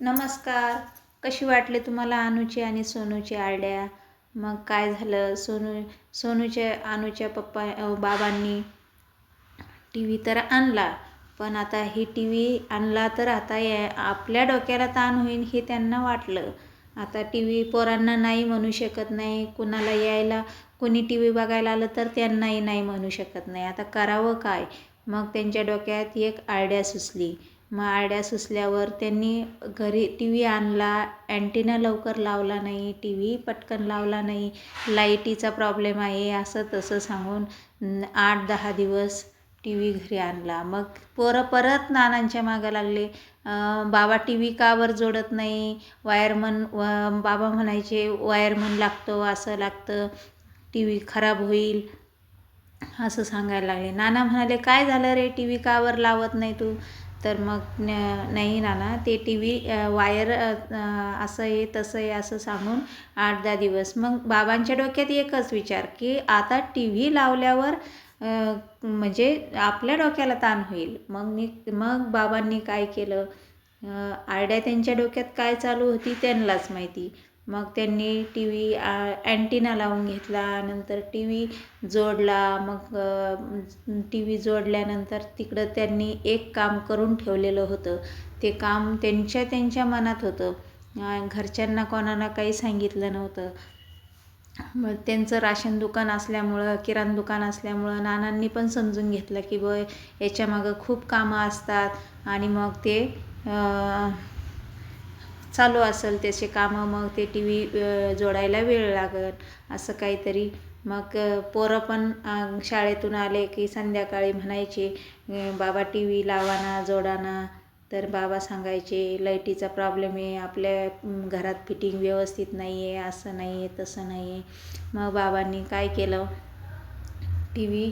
नमस्कार. कशी वाटली तुम्हाला अनुची आणि सोनूची आयडिया? मग काय झालं, सोनूच्या अनुच्या बाबांनी टी व्ही तर आणला, पण आता ही टी व्ही आणला तर आता आपल्या डोक्याला ताण होईल हे त्यांना वाटलं. आता टी व्ही पोरांना नाही म्हणू शकत नाही, कुणाला यायला कोणी टी व्ही बघायला आलं तर त्यांनाही नाही म्हणू शकत नाही. आता करावं काय? मग त्यांच्या डोक्यात एक आयडिया सुचली. मग आयडिया सुचल्यावर त्यांनी घरी टी व्ही आणला. अँटिना लवकर लावला नाही, टी व्ही पटकन लावला नाही, लाईटीचा प्रॉब्लेम आहे असं तसं सांगून 8-10 दिवस टी व्ही घरी आणला. मग पोरं परत नानांच्या मागं लागले, बाबा टी व्ही का वर जोडत नाही? वायरमन बाबा म्हणायचे वायरमन लागतो, असं लागतं, टी व्ही खराब होईल असं सांगायला लागले. नाना म्हणाले काय झालं रे, टी व्ही का वर लावत नाही तू? तर मग नाही नाना, ते टी व्ही वायर असं आहे तसं आहे असं सांगून 8-10 दिवस. मग बाबांच्या डोक्यात एकच विचार की आता टी व्ही लावल्यावर म्हणजे आपल्या डोक्याला ताण होईल. मग बाबांनी काय केलं, आयडिया त्यांच्या डोक्यात काय चालू होती त्यांनाच माहिती. मग त्यांनी टी व्ही अँटिना लावून घेतला, नंतर टी व्ही जोडला. मग टी व्ही जोडल्यानंतर तिकडं त्यांनी एक काम करून ठेवलेलं होतं. ते काम त्यांच्या मनात होतं, घरच्यांना कोणाला काही सांगितलं नव्हतं. मग त्यांचं राशन दुकान असल्यामुळं, किराणा दुकान असल्यामुळं नानांनी पण समजून घेतलं की याच्यामागं खूप कामं असतात आणि मग ते चालू असेल त्याचे कामं, मग ते टी व्ही जोडायला वेळ लागेल असं काहीतरी. मग पोरं पण शाळेतून आले की संध्याकाळी म्हणायचे बाबा टी व्ही लावा ना, जोडा ना. तर बाबा सांगायचे लाईटीचा प्रॉब्लेम आहे, आपल्या घरात फिटिंग व्यवस्थित नाही आहे, असं नाही आहे तसं नाही आहे. मग बाबांनी काय केलं, टी व्ही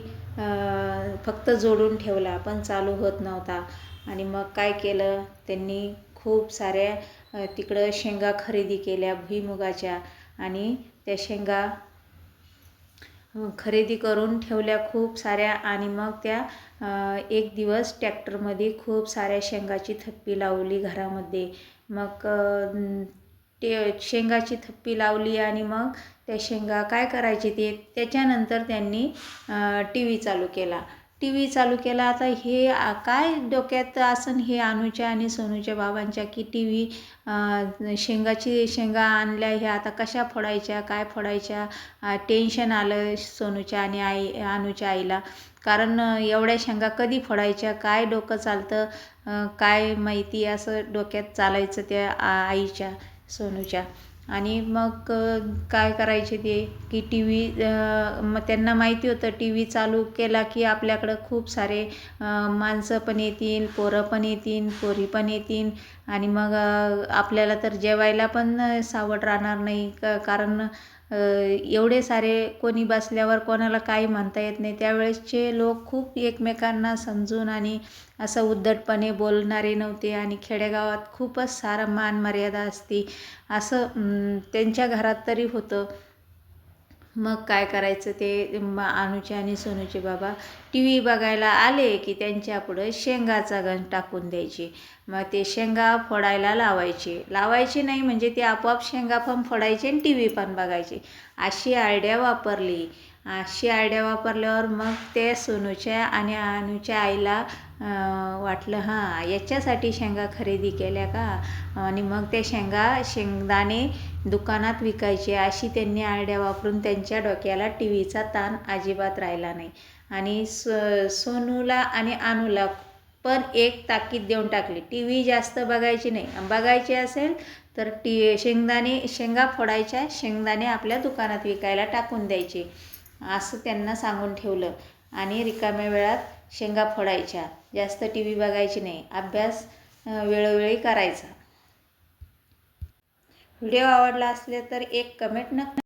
फक्त जोडून ठेवला पण चालू होत नव्हता. आणि मग काय केलं त्यांनी, खूप साऱ्या तिकडं शेंगा खरेदी केल्या भुईमुगाच्या, आणि त्या शेंगा खरेदी करून ठेवल्या खूप साऱ्या. आणि मग त्या एक दिवस ट्रॅक्टरमध्ये खूप साऱ्या शेंगाची थप्पी लावली घरामध्ये. मग ते शेंगाची थप्पी लावली आणि मग त्या शेंगा काय करायचे ते, त्याच्यानंतर त्यांनी टी व्ही चालू केला. टी व्ही चालू केला. आता हे काय डोक्यात असन हे अनुच्या आणि सोनूच्या बाबांच्या की टी व्ही शेंगा आणल्या, ह्या आता कशा फोडायच्या काय फोडायच्या. टेन्शन आलं सोनूच्या आणि अनुच्या आईला, कारण एवढ्या शेंगा कधी फोडायच्या, काय डोकं चालतं काय माहिती, असं डोक्यात चालायचं त्या आईच्या सोनूच्या. आणि मग काय करायचे ते की टी व्ही, मग त्यांना माहिती होतं टी व्ही चालू केला की आपल्याकडं खूप सारे माणसं पण येतील, पोरं पण येतील, पोरी पण येतील, आणि मग आपल्याला तर जेवायला पण सावड राहणार नाही. कारण एवढे सारे कोणी बसल्यावर कोणाला काही म्हणता येत नाही. त्यावेळेसचे लोक खूप एकमेकांना समजून आणि असं उद्धटपणे बोलणारे नव्हते, आणि खेडेगावात खूपच सारं मान मर्यादा असते असं त्यांच्या घरात तरी होतं. मग काय करायचं ते, अनुचे आणि सोनूचे बाबा टी व्ही बघायला आले की त्यांच्या पुढं शेंगाचा गंज टाकून द्यायचे. मग ते शेंगा फोडायला लावायचे नाही म्हणजे ते आपोआप शेंगा पण फोडायचे आणि टी व्ही पण बघायचे. अशी आयडिया वापरल्यावर मग ते सोनूच्या आणि अनुच्या आईला वाटलं हां याच्यासाठी शेंगा खरेदी केल्या का, आणि मग ते शेंगदाणे दुकानात विकायचे. अशी त्यांनी आयडिया वापरून त्यांच्या डोक्याला टी व्हीचा ताण अजिबात राहिला नाही. आणि सोनूला आणि अनुला पण एक ताकीद देऊन टाकली, टी व्ही जास्त बघायची नाही, बघायची असेल तर शेंगा फोडायच्या, शेंगदाणे आपल्या दुकानात विकायला टाकून द्यायचे असं त्यांना सांगून ठेवलं. आणि रिकाम्या वेळात शेंगा फोडायच्या, जास्त टी व्ही बघायची नाही, अभ्यास वेळोवेळी करायचा. व्हिडिओ आवडला असले तर एक कमेंट नक्की